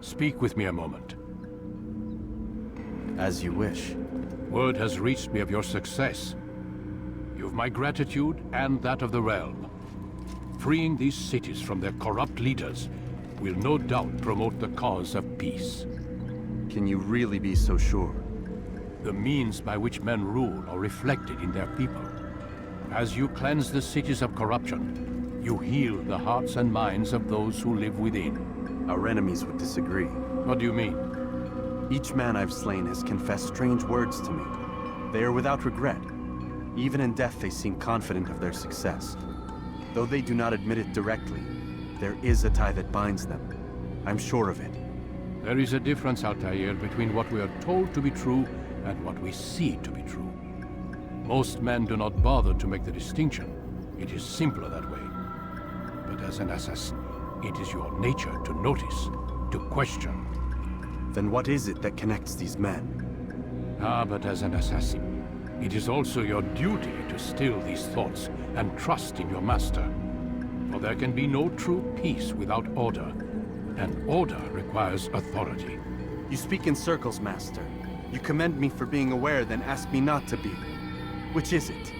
Speak with me a moment. As you wish. Word has reached me of your success. You've my gratitude and that of the realm. Freeing these cities from their corrupt leaders will no doubt promote the cause of peace. Can you really be so sure? The means by which men rule are reflected in their people. As you cleanse the cities of corruption, you heal the hearts and minds of those who live within. Our enemies would disagree. What do you mean? Each man I've slain has confessed strange words to me. They are without regret. Even in death they seem confident of their success. Though they do not admit it directly, there is a tie that binds them. I'm sure of it. There is a difference, Altair, between what we are told to be true and what we see to be true. Most men do not bother to make the distinction. It is simpler that way. But as an assassin, it is your nature to notice, to question. Then what is it that connects these men? But as an assassin, it is also your duty to still these thoughts and trust in your master. For there can be no true peace without order, and order requires authority. You speak in circles, Master. You commend me for being aware, then ask me not to be. Which is it?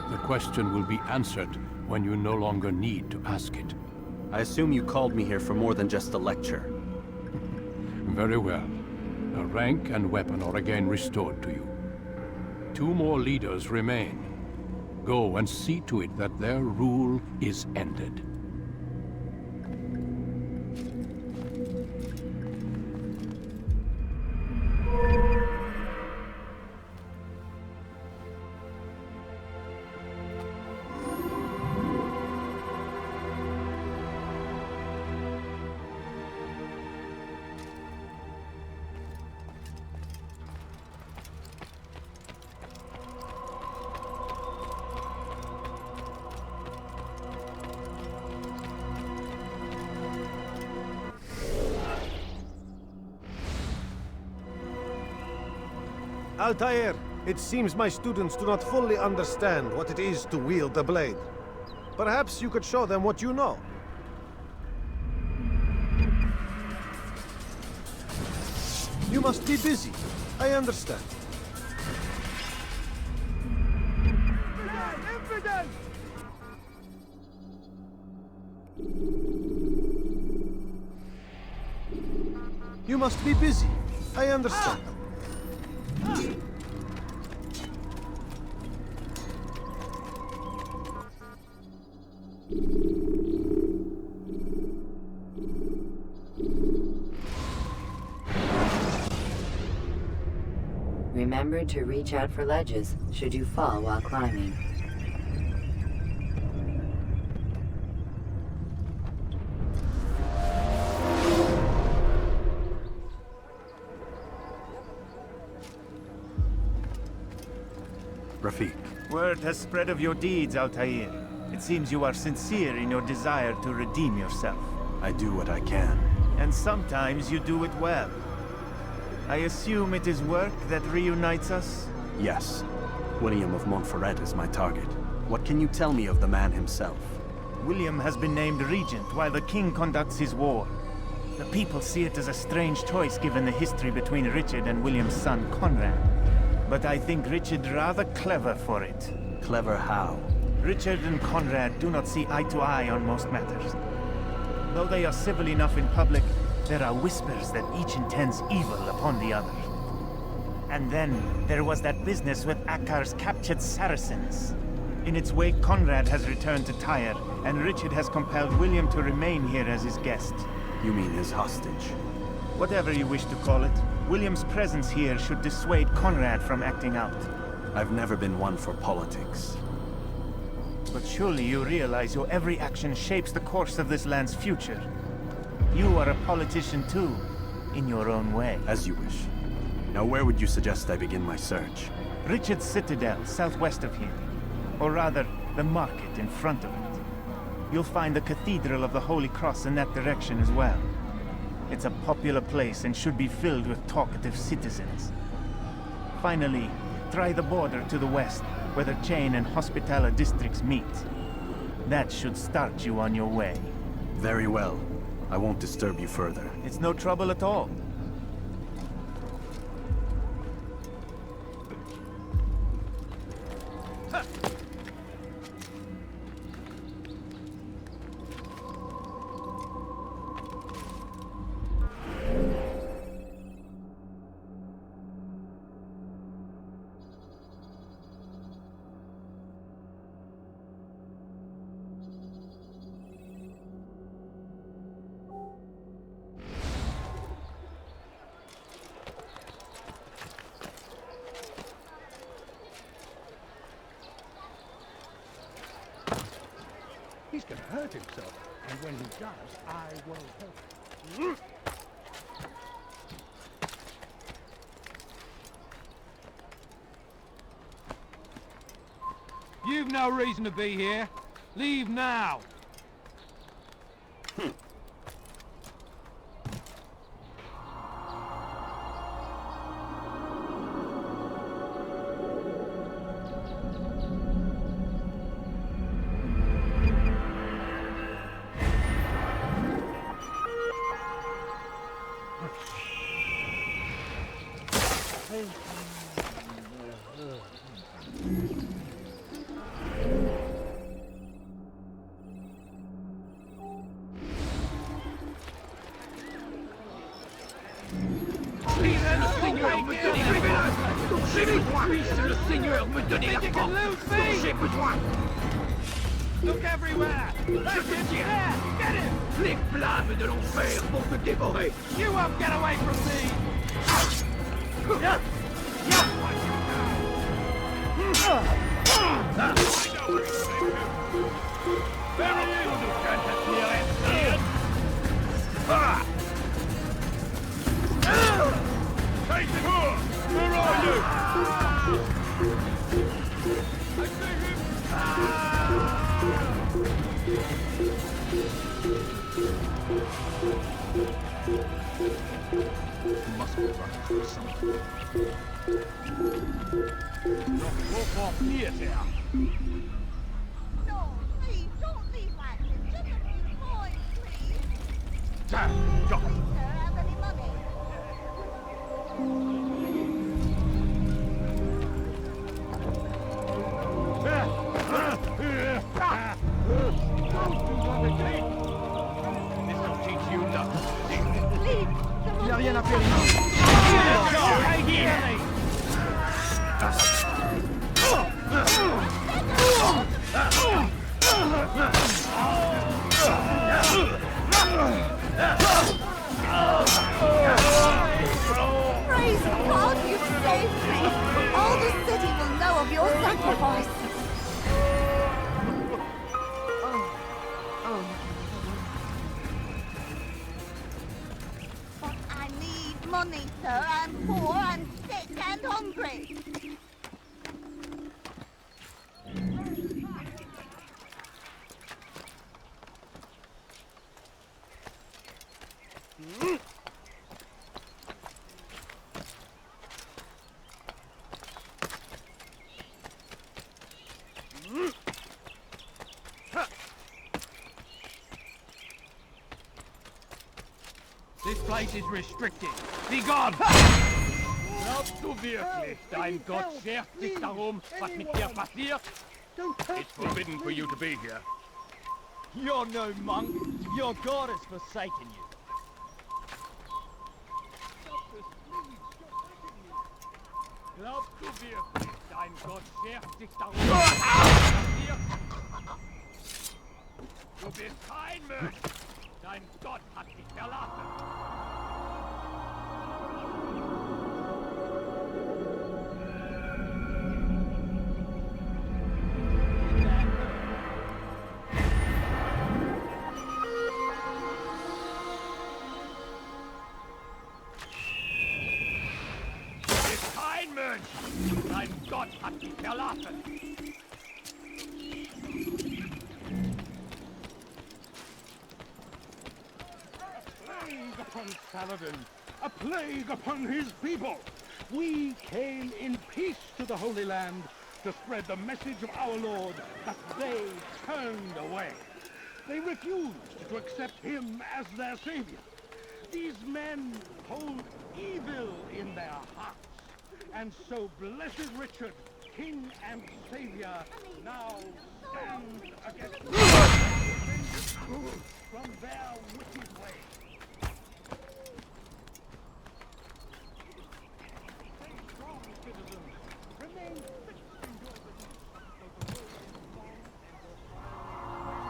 The question will be answered when you no longer need to ask it. I assume you called me here for more than just a lecture. Very well. A rank and weapon are again restored to you. 2 more leaders remain. Go and see to it that their rule is ended. Altair, it seems my students do not fully understand what it is to wield the blade. Perhaps you could show them what you know. You must be busy. I understand. Infidel! You must be busy. I understand. Remember to reach out for ledges should you fall while climbing. Rafik. Word has spread of your deeds, Altair. It seems you are sincere in your desire to redeem yourself. I do what I can. And sometimes you do it well. I assume it is work that reunites us? Yes. William of Montferrat is my target. What can you tell me of the man himself? William has been named regent while the king conducts his war. The people see it as a strange choice given the history between Richard and William's son, Conrad. But I think Richard rather clever for it. Clever how? Richard and Conrad do not see eye to eye on most matters. Though they are civil enough in public, there are whispers that each intends evil upon the other. And then, there was that business with Akkar's captured Saracens. In its wake, Conrad has returned to Tyre, and Richard has compelled William to remain here as his guest. You mean his hostage? Whatever you wish to call it, William's presence here should dissuade Conrad from acting out. I've never been one for politics. But surely you realize your every action shapes the course of this land's future. You are a politician too, in your own way. As you wish. Now where would you suggest I begin my search? Richard's Citadel, southwest of here. Or rather, the market in front of it. You'll find the Cathedral of the Holy Cross in that direction as well. It's a popular place and should be filled with talkative citizens. Finally, try the border to the west, where the Chain and Hospitaller districts meet. That should start you on your way. Very well. I won't disturb you further. It's no trouble at all. He's gonna hurt himself, and when he does, I will help him. You've no reason to be here. Leave now. Look everywhere! That's it! There! Get him! Les flammes de l'enfer vont te dévorer! You won't get away from me! Very good, you can't appear it! Take it! Where are you? I see him! Must be running for something. Not walk off near there. No, please, don't leave like this. Just a few coins, please. Damn God! Sir, have any money? This'll teach you nothing. Leave! Il n'y a rien à faire ici. Praise God, you've saved me! All the city will know of your sacrifice! But I need money, sir. I'm poor, I'm sick and hungry. This place is restricted. Be gone! Glaubst du wirklich, dein Gott schert sich darum, was mit dir passiert? It's forbidden for you to be here. You're no monk. Your God has forsaken you. Glaubst du wirklich, dein Gott schert sich darum, was mit dir passiert? Du bist kein Mönch. Dein Gott hat dich verlassen. Du bist kein Mönch. Dein Gott hat dich verlassen. Plague upon Saladin! A plague upon his people! We came in peace to the Holy Land to spread the message of our Lord that they turned away. They refused to accept him as their savior. These men hold evil in their hearts. And so blessed Richard, king and savior, now stands against them from their wicked way. Stay strong, citizens. Remain fixed in your beliefs, though the world is long and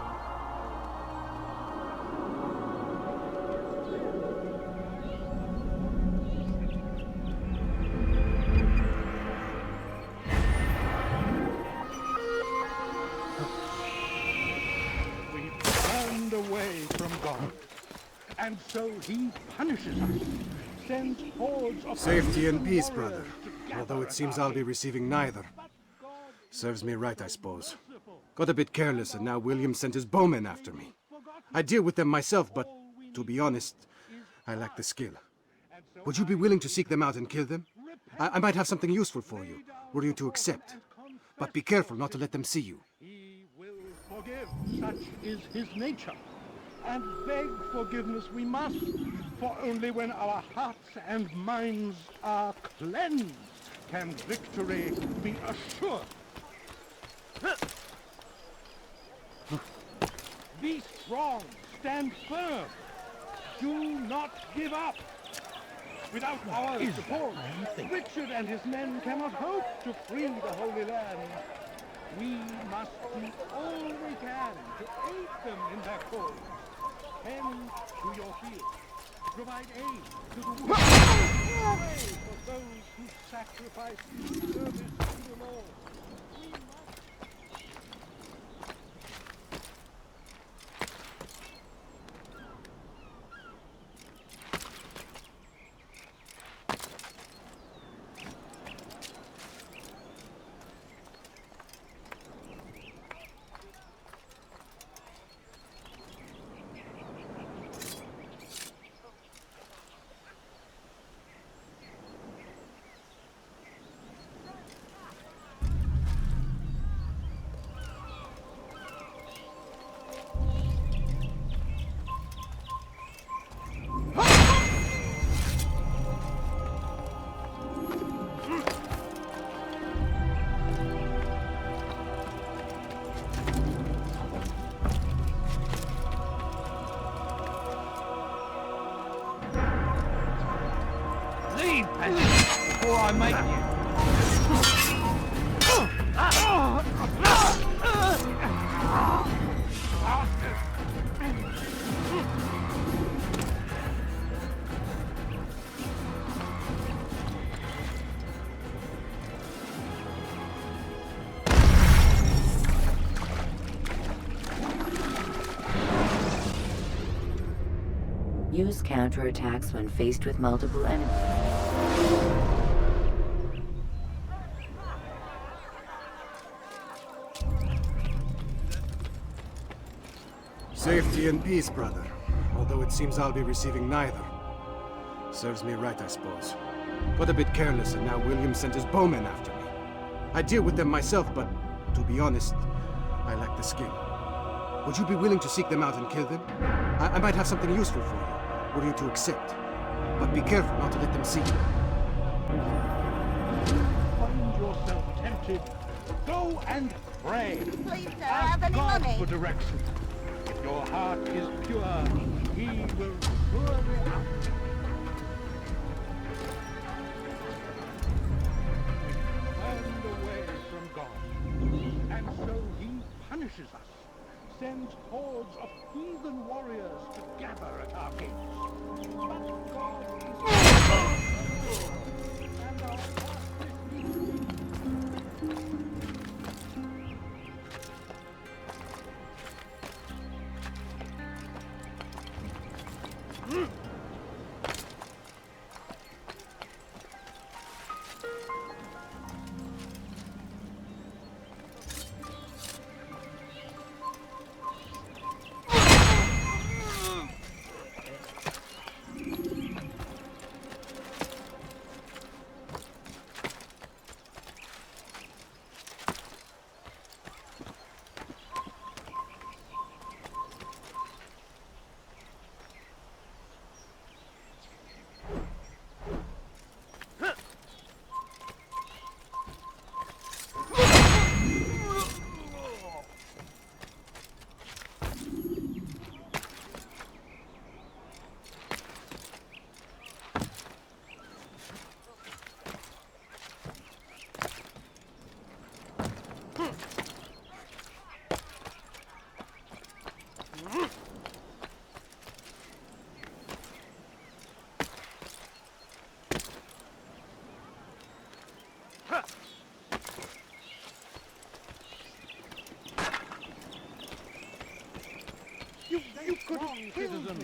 your away from God. And so he punishes us, sends hordes of safety and peace, brother. Although it seems I'll be receiving neither. Serves me right, I suppose. Got a bit careless and now William sent his bowmen after me. I deal with them myself, but to be honest, I lack the skill. Would you be willing to seek them out and kill them? I might have something useful for you, were you to accept. But be careful not to let them see you. Forgive, such is his nature. And beg forgiveness we must, for only when our hearts and minds are cleansed can victory be assured. Be strong, stand firm. Do not give up. Without our support, Richard and his men cannot hope to free the Holy Land. We must do all we can to aid them in their cause. Tend to your field. Provide aid to the wounded. Pray for those who sacrifice service to the Lord. We must... Before I make you. Use counterattacks when faced with multiple enemies. Safety and peace, brother. Although it seems I'll be receiving neither. Serves me right, I suppose. Got a bit careless and now William sent his bowmen after me. I deal with them myself, but to be honest, I lack the skill. Would you be willing to seek them out and kill them? I might have something useful for you, were you to accept. But be careful not to let them see you. Find yourself tempted. Go and pray. Please, sir, Ask have any God money? for direction. If your heart is pure, he will surely act. Turned away from God, and so he punishes us. Sends hordes of heathen warriors to gather at our gates. But God is and our heart strong citizens.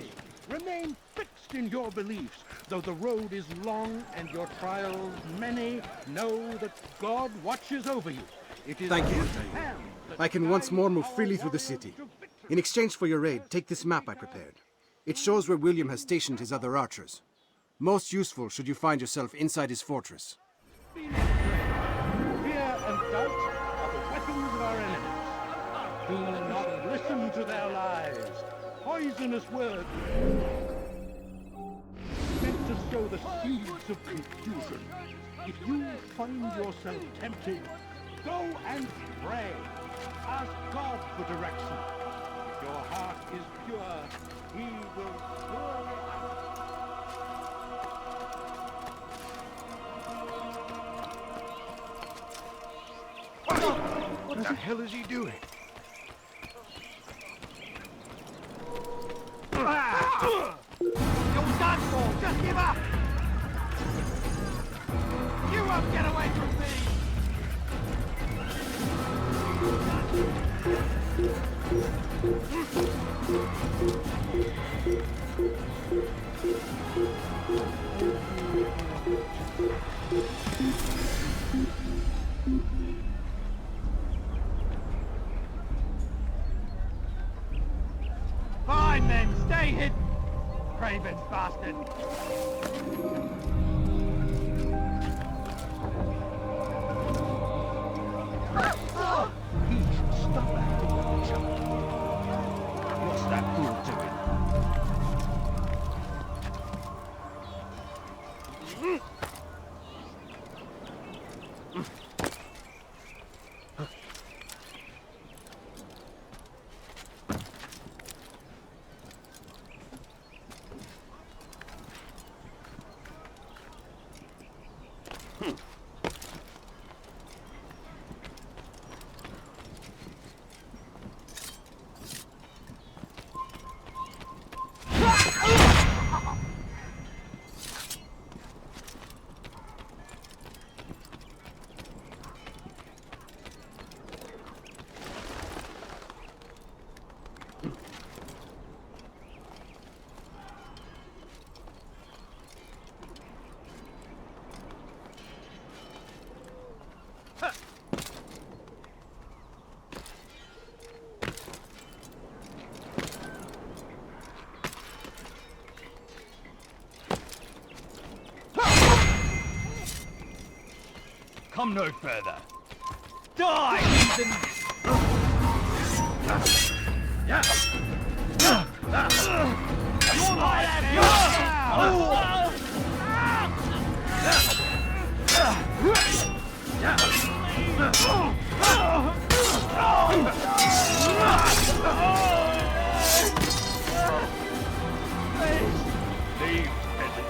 Remain fixed in your beliefs. Though the road is long and your trials many, know that God watches over you. It is Thank you. His hand that I can once guides more move our freely through the warriors city. to victory. In exchange for your aid, take this map I prepared. It shows where William has stationed his other archers. Most useful should you find yourself inside his fortress. Be not afraid. Fear and doubt are the weapons of our enemies. Do not listen to their lies. Poisonous words meant to sow the seeds of confusion. If you find yourself tempted, go and pray. Ask God for direction. If your heart is pure, He will surely What the hell is he doing? You're done for! Just give up! You won't get away from me! Fine then, stay hidden! Craven bastard! Please stop acting like child. What's that fool doing? Come no further. Die, heathen! Leave, peasant.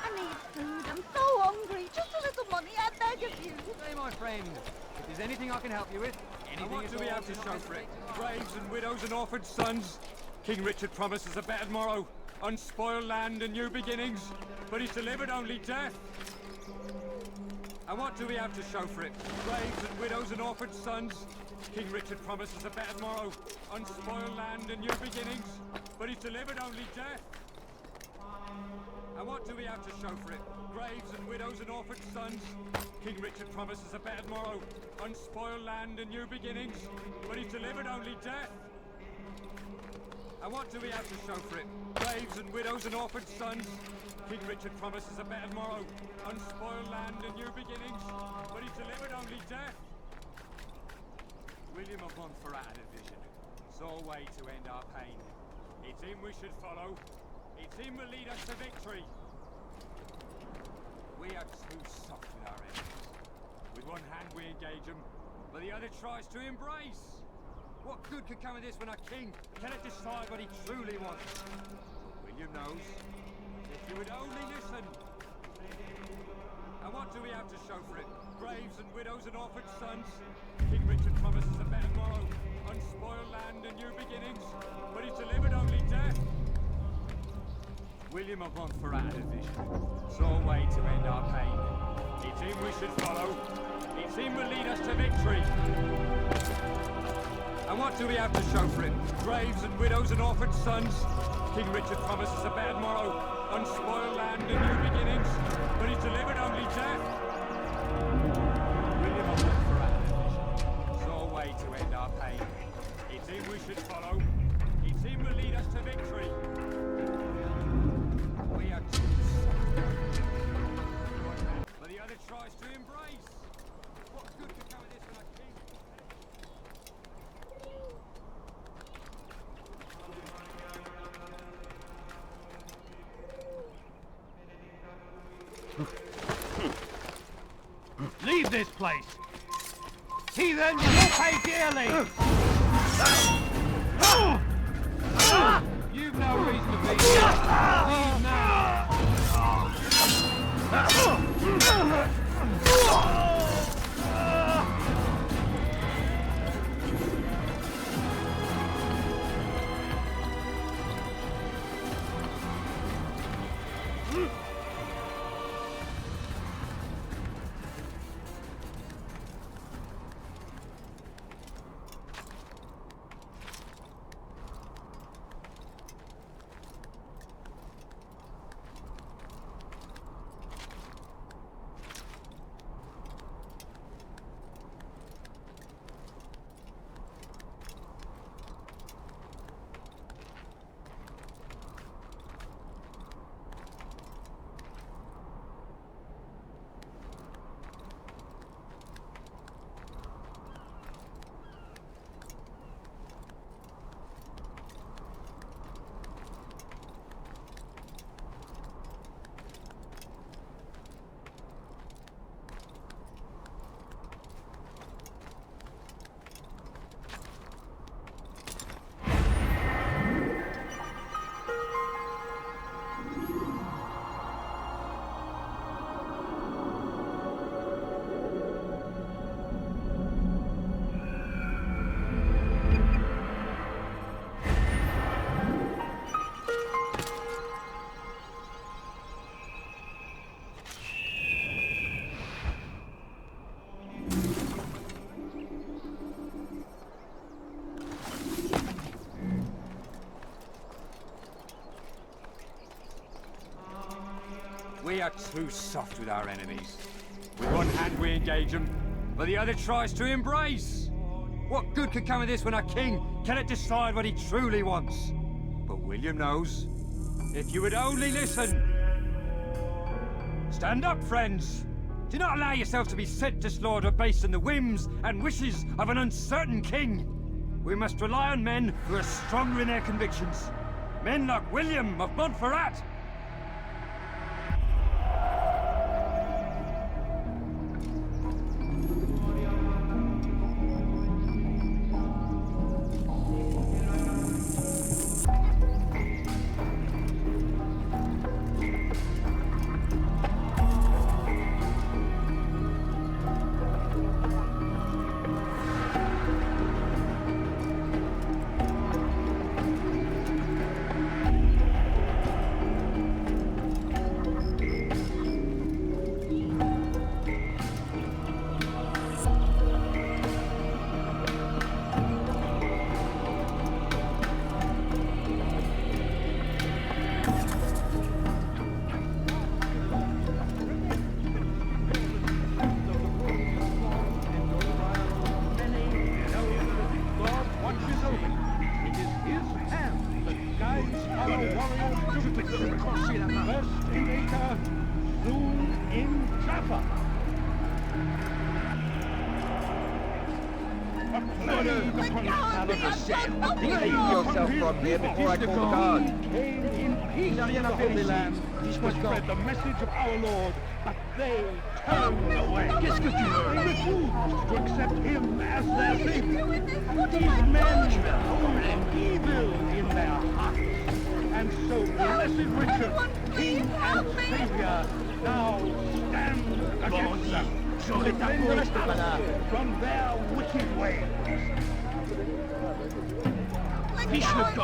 I need food. I'm so hungry. Just a little money, I beg of you. Say, my friend, if there's anything I can help you with, anything What do we have to show for it? Graves and widows and orphaned sons. King Richard promises a better morrow, unspoiled land and new beginnings, but he's delivered only death. And what do we have to show for it? Graves and widows and orphaned sons. King Richard promises a better morrow, unspoiled land and new beginnings, but he's delivered only death. And what do we have to show for it? Graves and widows and orphaned sons. King Richard promises a better morrow, unspoiled land and new beginnings, but he's delivered only death. And what do we have to show for it? Graves and widows and orphaned sons. King Richard promises a better morrow, unspoiled land and new beginnings, but he's delivered only death. William of Montferrat had a vision, saw a way to end our pain. It's him we should follow. It's him will lead us to victory. We are too soft with our enemies. With one hand we engage them, but the other tries to embrace. What good could come of this when our king cannot decide what he truly wants? William knows. If you would only listen. And what do we have to show for it? Graves and widows and orphaned sons. King Richard promises a better morrow, unspoiled land and new beginnings, but he's delivered only death. William of Montferrat had a vision, saw a way to end our pain. It's him we should follow. It's him will lead us to victory. And what do we have to show for it? Graves and widows and orphaned sons. King Richard promises a better morrow, unspoiled land and new beginnings, but he's delivered only death. William of Montferrat had a vision, saw a way to end our pain. It's him we should follow. It's him will lead us to victory. We are too soft. But the other tries to embrace. What good could come of this when our king... Leave this place! Heathen, you'll pay dearly! You've no reason to be here. Leave now! are too soft with our enemies. With one hand we engage them, but the other tries to embrace. What good could come of this when a king cannot decide what he truly wants? But William knows. If you would only listen. Stand up, friends. Do not allow yourself to be sent to slaughter based on the whims and wishes of an uncertain king. We must rely on men who are stronger in their convictions. Men like William of Montferrat. Leave yourself from here before I call the guard. Came in peace to the Holy Land to spread the message of our Lord, but they turned away. They refused to accept him as their savior. These men hold evil in their hearts. And so blessed Richard, King and Savior, now stand against them. To cleanse us from their wicked ways. I've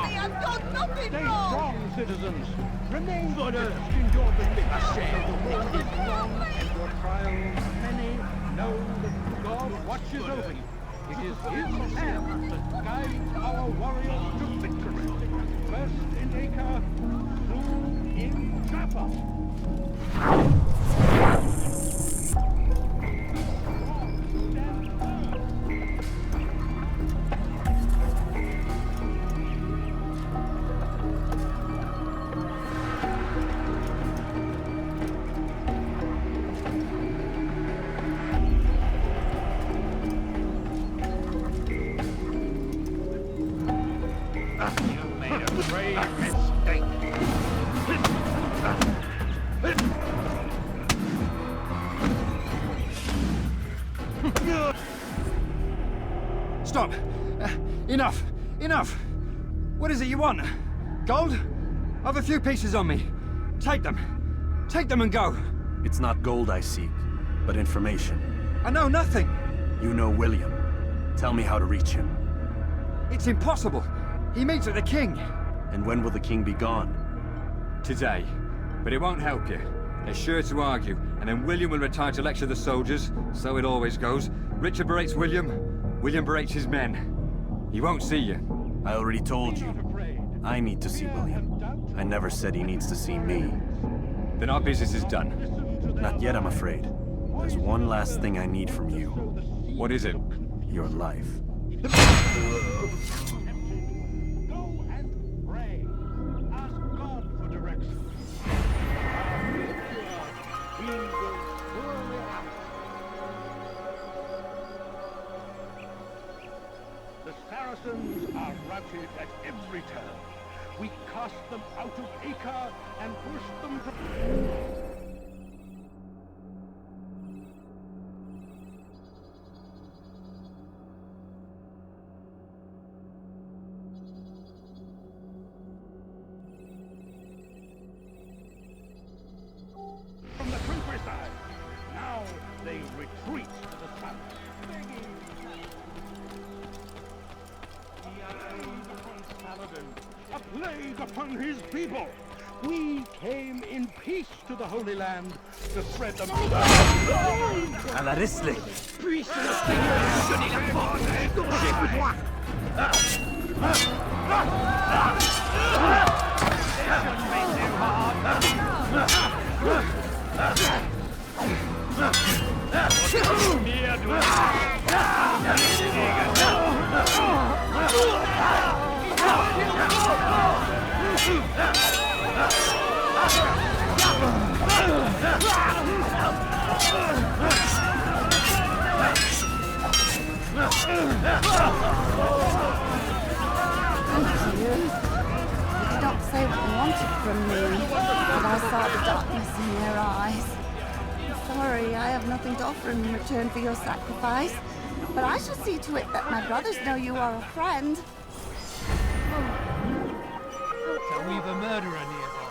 done nothing Stay wrong. strong, citizens. Remain honest in your beliefs. The road is long and your trials many. Know that God watches over you. It is His hand that guides our warriors to victory. First in Acre, soon in Jaffa. Stop! Enough! Enough! What is it you want? Gold? I've a few pieces on me. Take them. Take them and go. It's not gold I seek, but information. I know nothing. You know William. Tell me how to reach him. It's impossible. He meets with the king. And when will the king be gone? Today. But it won't help you. They're sure to argue, and then William will retire to lecture the soldiers. So it always goes. Richard berates William. William berates his men. He won't see you. I already told you. I need to see William. I never said he needs to see me. Then our business is done. Not yet, I'm afraid. There's one last thing I need from you. What is it? Your life. Go and pray. Ask God for direction. He will surely answer. The Saracens are routed at every turn. We cast them out of Acre and pushed them to... from the countryside. Now they retreat to the south. A plague upon his people. We came in peace to the Holy Land to spread the À la Risley. did not say what you wanted from me, but I saw the darkness in your eyes. Sorry, I have nothing to offer in return for your sacrifice, but I shall see to it that my brothers know you are a friend. So we've a murderer nearby.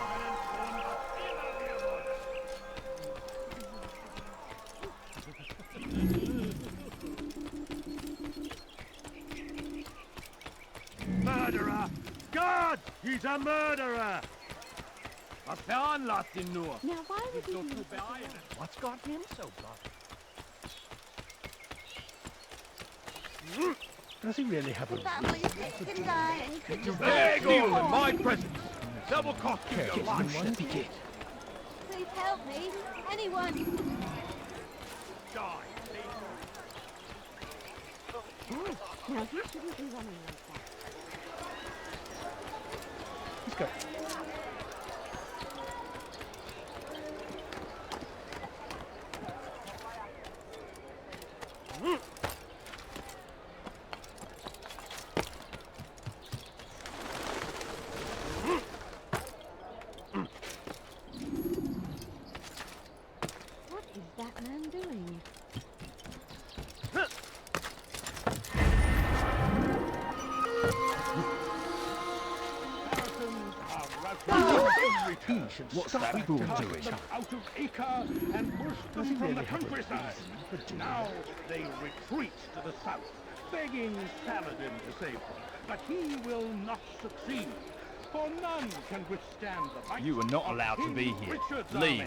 Murderer! God! He's a murderer! Was veranlasst ihn nur? Now why would So you zu beeilen. What's got him so bothered? Does he really have a... family can die and could just Beg all in my presence! That will cost you your life. please help me? Anyone? Die! Now you shouldn't be running like that. Let's go. What is that man doing? What's that fool doing? Out of Acre and burst them from the countryside. Now they retreat to the south, begging Saladin to save them. But he will not succeed, for none can withstand the might. You are not allowed to be here. Leave.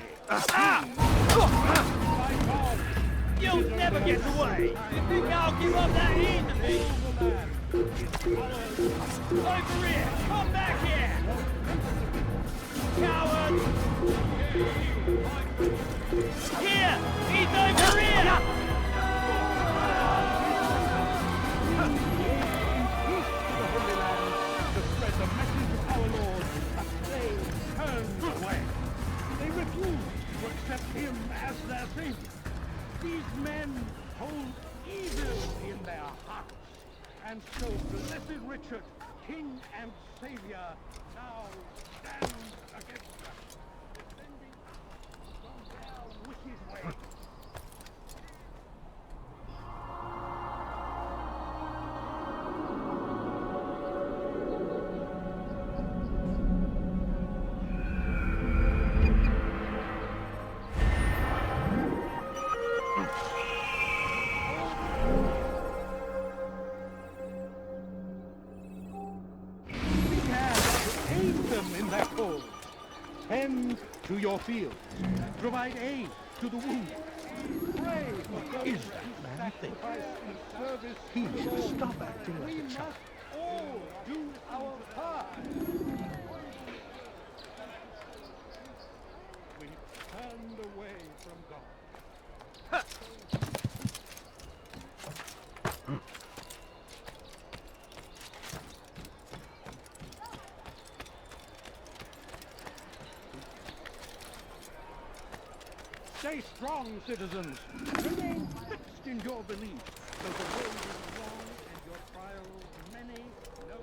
You'll never get away! You think I'll give up that easily? Over here! Come back here! Coward! Here! He's over here! To spread the message of our Lord, but they turned away. They refused to accept him as their savior. These men hold evil in their hearts, and so blessed Richard, king and savior, now stands against us, defending us from their wicked ways. In their cause. Tend to your fields. Provide aid to the wounded. Pray for those who sacrifice in service. He should stop acting like a child. We must all do our part. We turned away from God. Stay strong, citizens. Remain fixed in your belief, though the road is long and your trials many. Know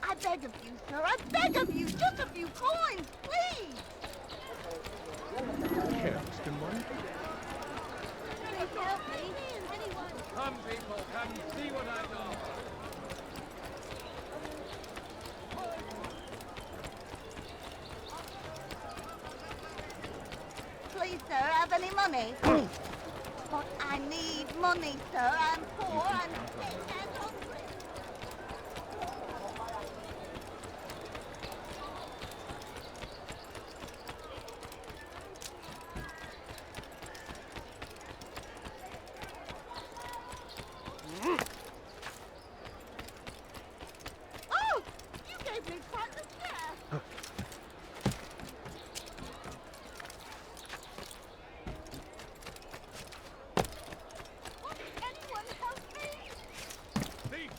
I beg of you, sir. I beg of you. Just a few coins, please. Careless one. Please help me. Anyone. Come, people, come see what I've done. you, sir, have any money? But I need money, sir. I'm poor and sick and hungry. Oh! You gave me quite the scare. Anyone help me? Thief!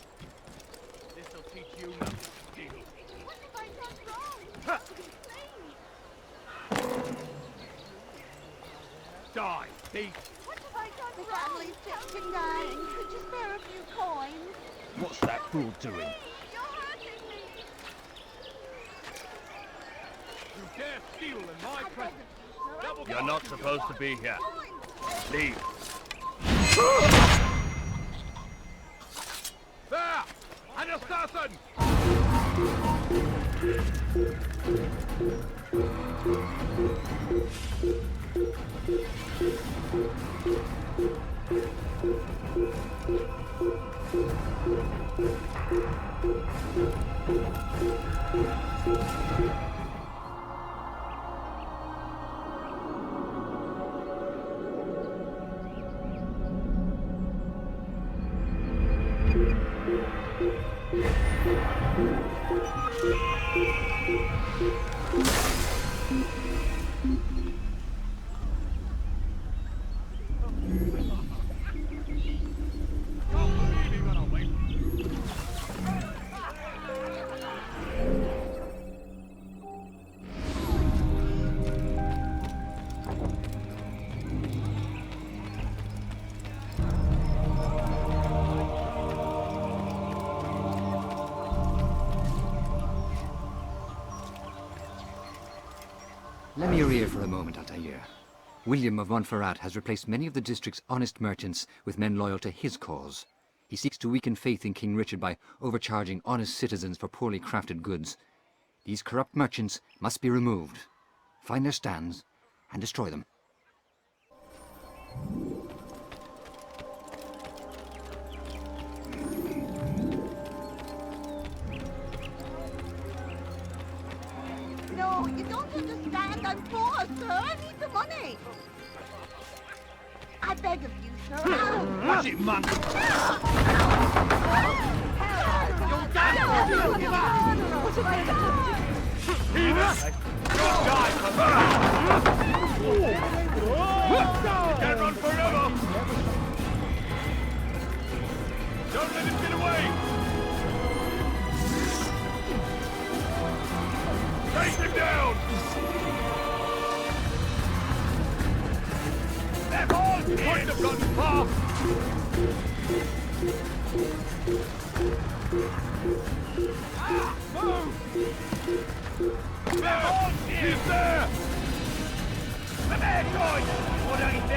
This'll teach you not to steal. What have I done wrong? Please. Die, thief! What have I done wrong? The family's sick and dying. Could you spare a few coins? What's that fool doing? You're hurting me. You dare steal in my presence! Double You're not supposed to be here. Leave. There! An assassin! Lend me your ear for a moment, Altair. William of Montferrat has replaced many of the district's honest merchants with men loyal to his cause. He seeks to weaken faith in King Richard by overcharging honest citizens for poorly crafted goods. These corrupt merchants must be removed. Find their stands and destroy them. No, you don't understand. I'm poor, sir. I need the money. I beg of you, sir. Watch it, monk! You'll die! What have I done? Heathen! You'll die for that! You can't run forever! Don't let him get away! Take him down! They're all dead! Point the guns far! Move! They're all dead! He's there! The man going! What are you doing?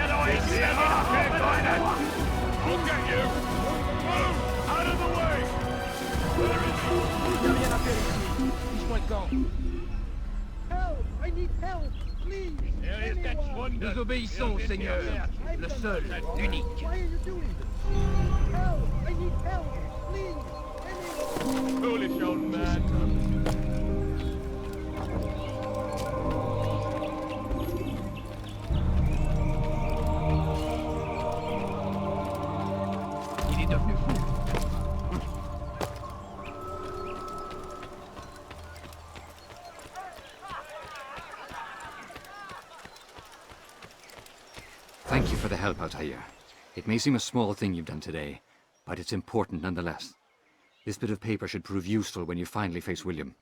I'll get you! Move! Out of the way! Where is he? He's quite gone. Help! I need help! Please! There is that wonder! Nous obéissons, Seigneur. Le seul, l'unique. Why are you doing this? Help! I need help! Please! Anyone! Foolish old man! Il est devenu fou. Thank you for the help, Altair. It may seem a small thing you've done today, but it's important nonetheless. This bit of paper should prove useful when you finally face William.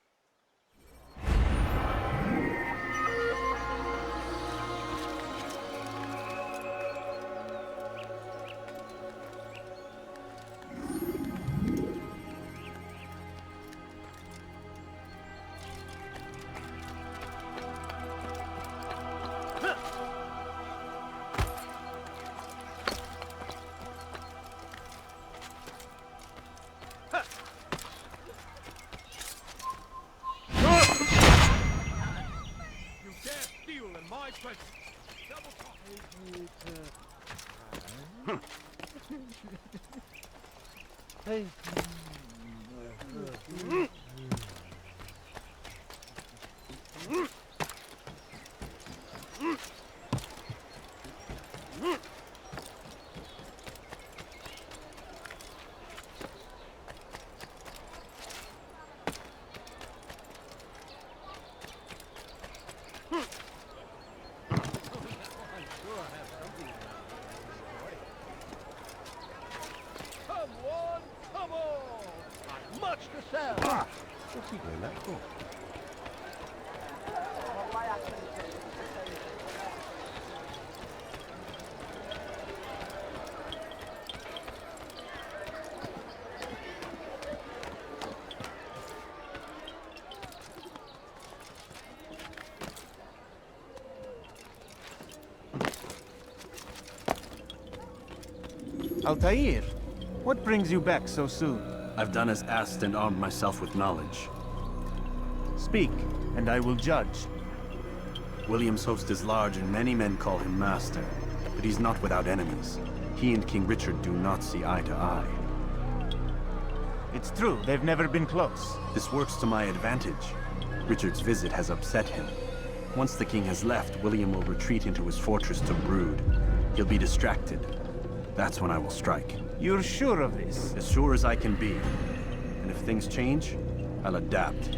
Come on! Much to sell! What's he doing that for? Altair, what brings you back so soon? I've done as asked and armed myself with knowledge. Speak, and I will judge. William's host is large and many men call him master, but he's not without enemies. He and King Richard do not see eye to eye. It's true, they've never been close. This works to my advantage. Richard's visit has upset him. Once the king has left, William will retreat into his fortress to brood. He'll be distracted. That's when I will strike. You're sure of this? As sure as I can be. And if things change, I'll adapt.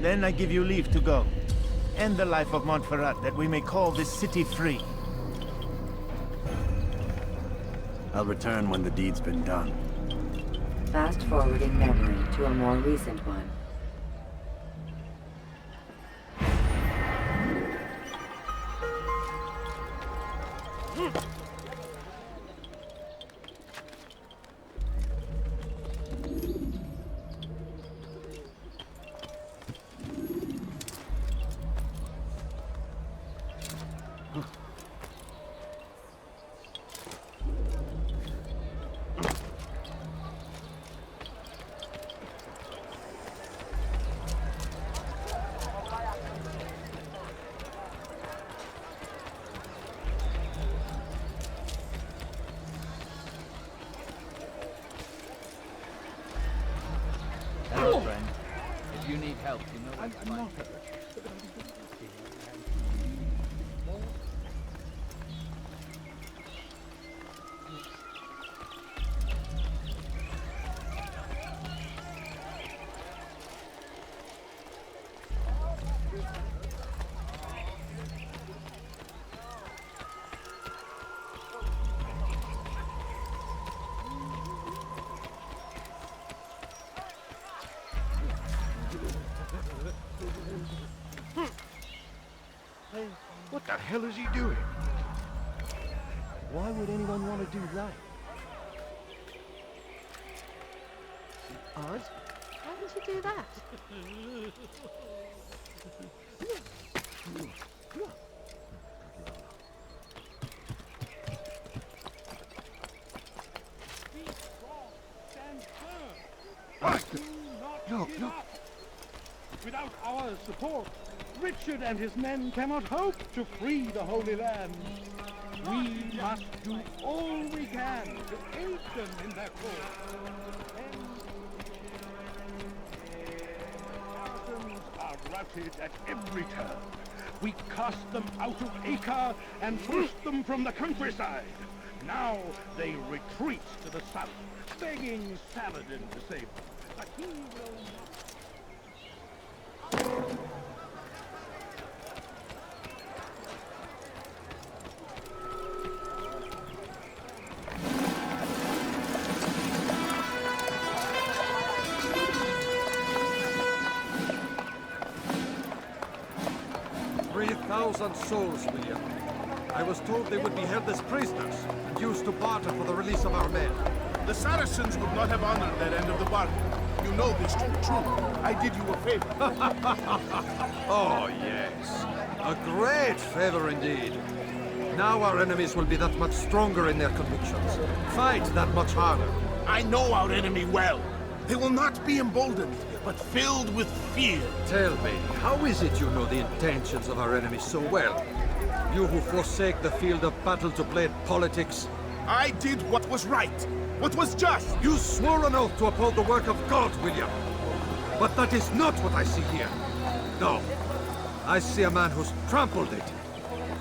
Then I give you leave to go. End the life of Montferrat, that we may call this city free. I'll return when the deed's been done. Fast-forwarding memory to a more recent one. Hello, friend. If you need help, you know where to find me. What the hell is he doing? Why would anyone want to do that? Oz? Why would you do that? Stand firm. Do not give up. Without our support, Richard and his men cannot hope to free the Holy Land. We must do all we can to aid them in their cause. Saracens are routed at every turn. We cast them out of Acre and pushed them from the countryside. Now they retreat to the south, begging Saladin to save them. But he will not. 3,000 souls, William. I was told they would be held as prisoners and used to barter for the release of our men. The Saracens would not have honored that end of the bargain. You know this to be true. I did you a favor. Oh, yes. A great favor indeed. Now our enemies will be that much stronger in their convictions. Fight that much harder. I know our enemy well. They will not be emboldened, but filled with fear. Tell me, how is it you know the intentions of our enemies so well? You who forsake the field of battle to play at politics. I did what was right, what was just. You swore an oath to uphold the work of God, William. But that is not what I see here. No. I see a man who's trampled it.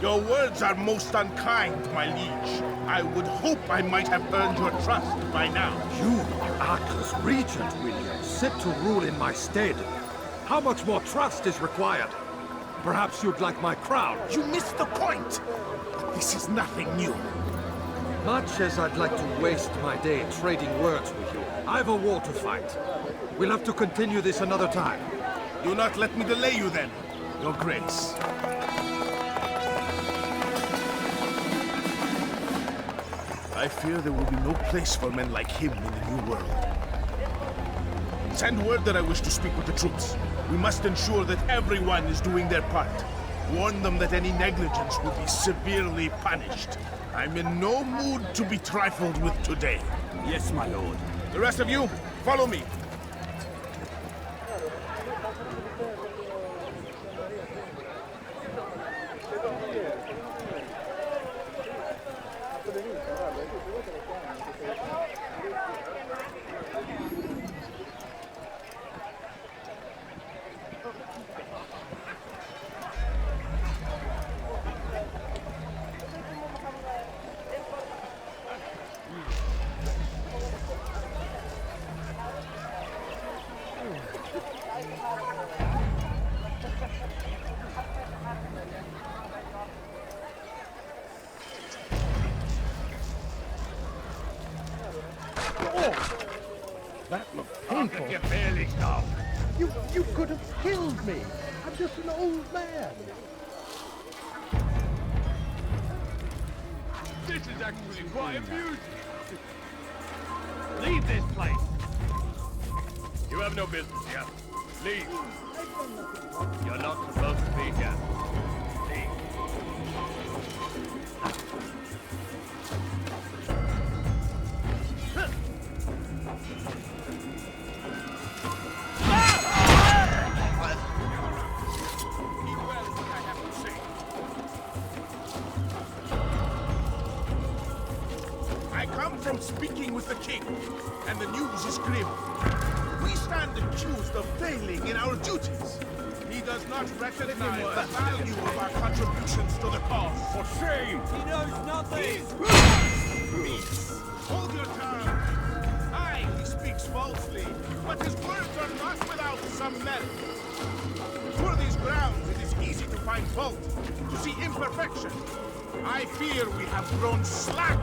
Your words are most unkind, my liege. I would hope I might have earned your trust by now. You are Arkle's regent, William, set to rule in my stead. How much more trust is required? Perhaps you'd like my crown. You missed the point! This is nothing new. Much as I'd like to waste my day trading words with you, I've a war to fight. We'll have to continue this another time. Do not let me delay you then, Your Grace. I fear there will be no place for men like him in the New World. Send word that I wish to speak with the troops. We must ensure that everyone is doing their part. Warn them that any negligence will be severely punished. I'm in no mood to be trifled with today. Yes, my lord. The rest of you, follow me. That looked painful. You barely go. You could have killed me. I'm just an old man. This is actually quite amusing. Leave this place. You have no business here. Leave. You're not supposed to be here. Leave. I come from speaking with the king, and the news is grim. We stand accused of failing in our duties. He does not recognize the value of our contributions to the cause. For shame! He knows nothing! Hold your tongue! Aye, he speaks falsely, but his words are not without some merit. For these grounds, it is easy to find fault, to see imperfection. I fear we have grown slack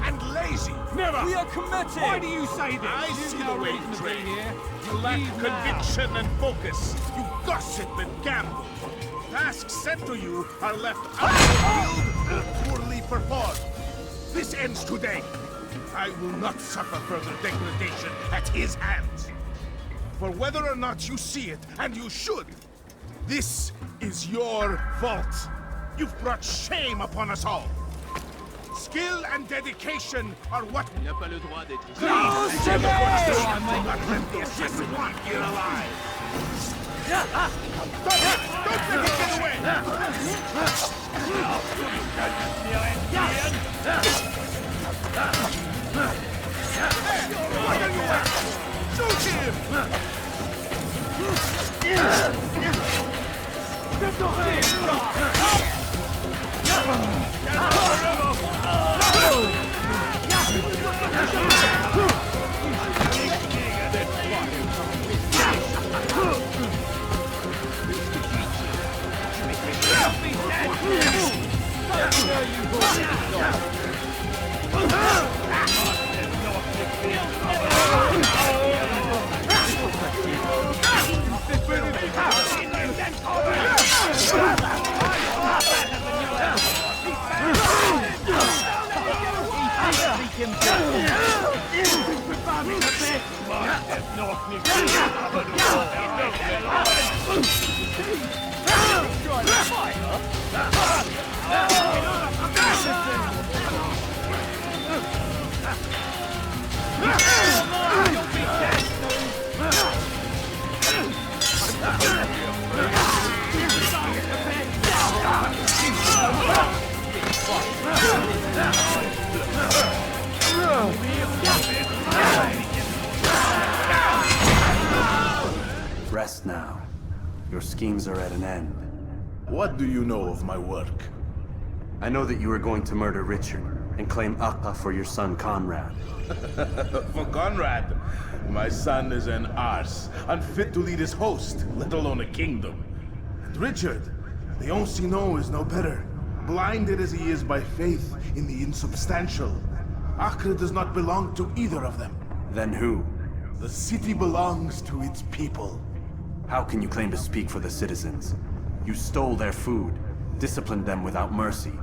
and lazy. Never! We are committed! Why do you say this? I see the way you trade. Here. You lack conviction and focus. You gossip and gamble. Tasks sent to you are left unfulfilled or poorly performed. This ends today. I will not suffer further degradation at his hands. For whether or not you see it, and you should, this is your fault. You've brought shame upon us all. Skill and dedication are what... Please, not let the assassin leave here alive. Don't let him get away! What are you at? Shoot him! Your schemes are at an end. What do you know of my work? I know that you are going to murder Richard and claim Akka for your son Conrad. For Conrad, my son is an arse, unfit to lead his host, let alone a kingdom. And Richard, the Ancien is no better, blinded as he is by faith in the insubstantial. Acre does not belong to either of them. Then who? The city belongs to its people. How can you claim to speak for the citizens? You stole their food, disciplined them without mercy,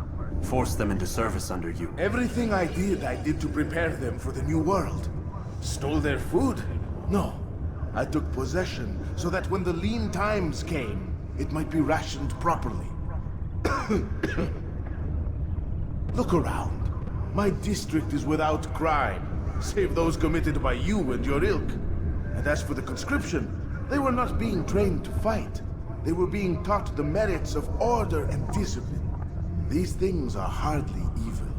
forced them into service under you. Everything I did to prepare them for the new world. Stole their food? No. I took possession so that when the lean times came, it might be rationed properly. Look around. My district is without crime, save those committed by you and your ilk. And as for the conscription, they were not being trained to fight. They were being taught the merits of order and discipline. These things are hardly evil.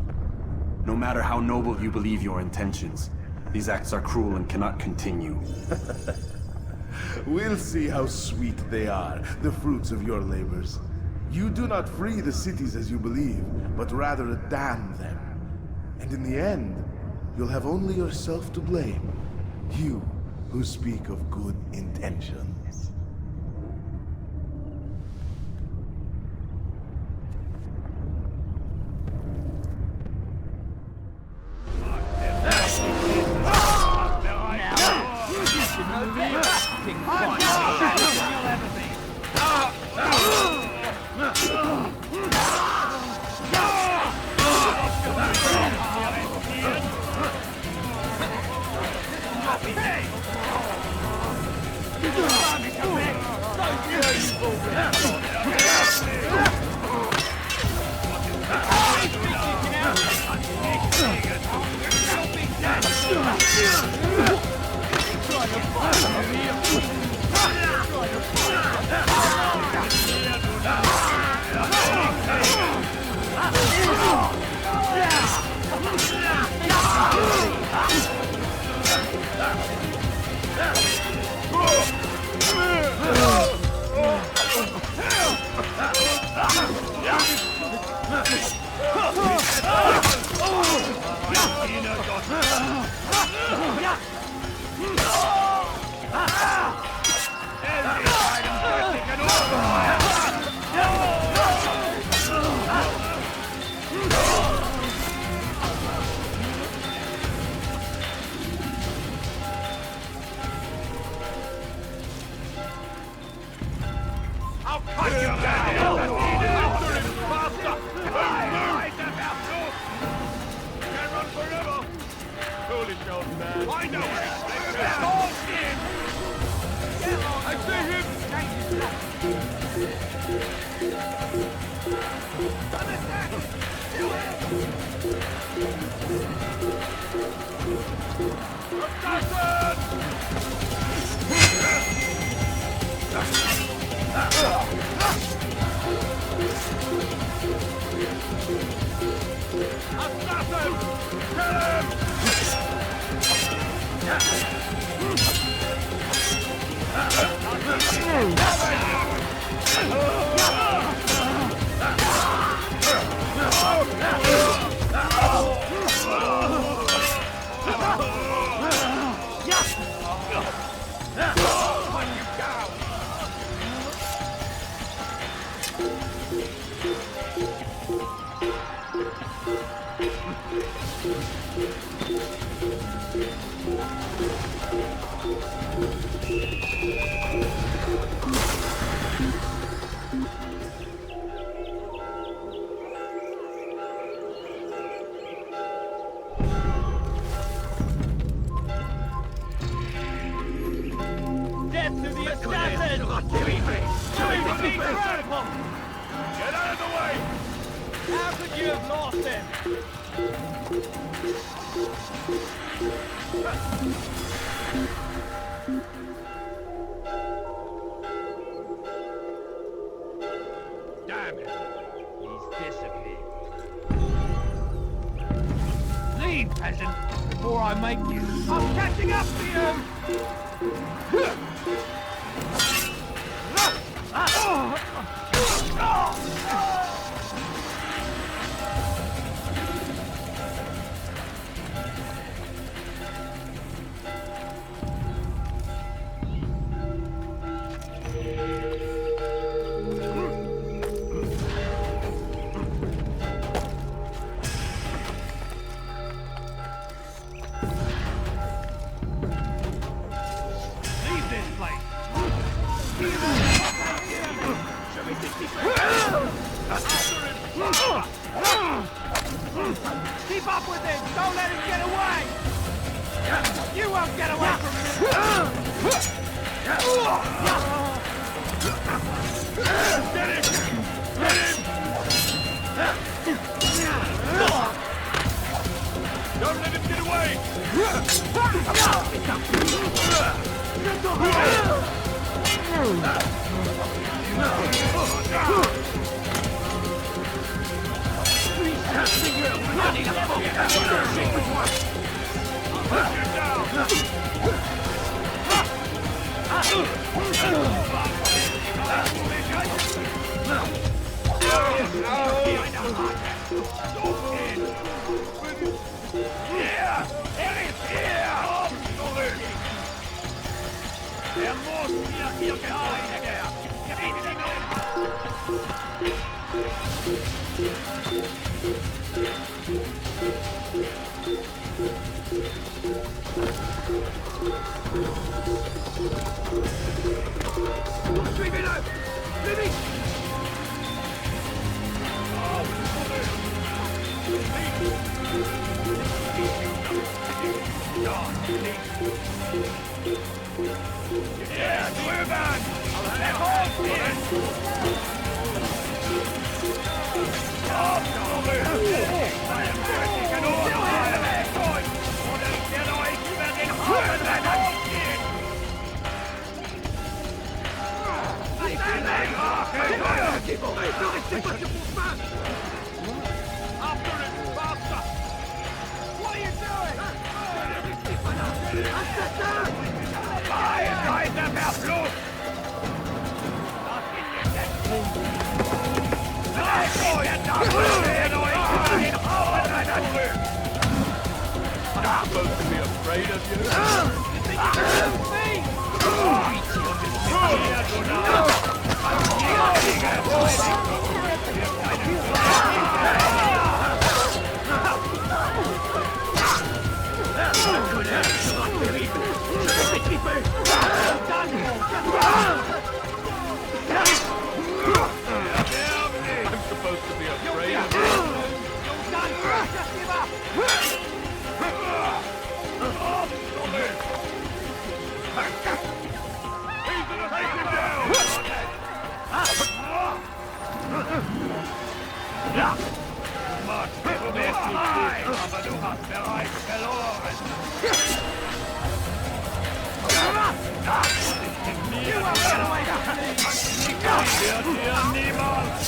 No matter how noble you believe your intentions, these acts are cruel and cannot continue. We'll see how sweet they are, the fruits of your labors. You do not free the cities as you believe, but rather damn them. And in the end, you'll have only yourself to blame. You who speak of good intentions. Damn it! He's disappeared. Leave, peasant, before I make you. I'm catching up to you! Keep up with him! Don't let him get away! You won't get away from me! Get him! Get him! Don't let him get away! I'm supposed to be afraid of you? I'm supposed to be afraid of you? Aber du hast bereits verloren! Wird dir niemals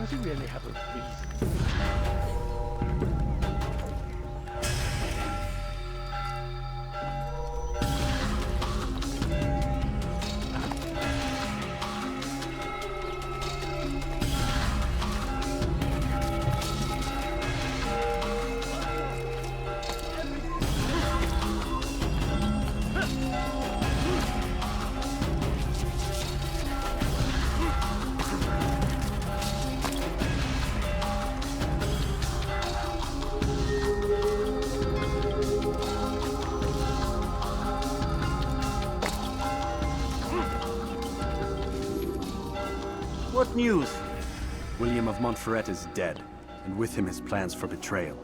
Does he really have a reason? What news? William of Montferrat is dead. and with him his plans for betrayal.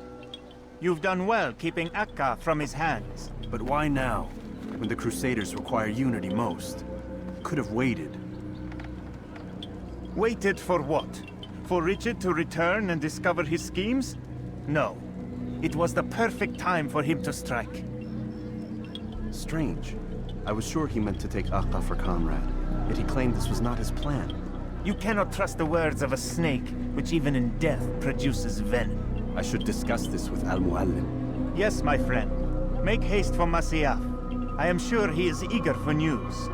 You've done well keeping Akka from his hands. But why now, when the Crusaders require unity most? Could have waited. Waited for what? For Richard to return and discover his schemes? No. It was the perfect time for him to strike. Strange. I was sure he meant to take Akka for Conrad, yet he claimed this was not his plan. You cannot trust the words of a snake, which even in death produces venom. I should discuss this with Al-Muallim. Yes, my friend. Make haste for Masyaf. I am sure he is eager for news.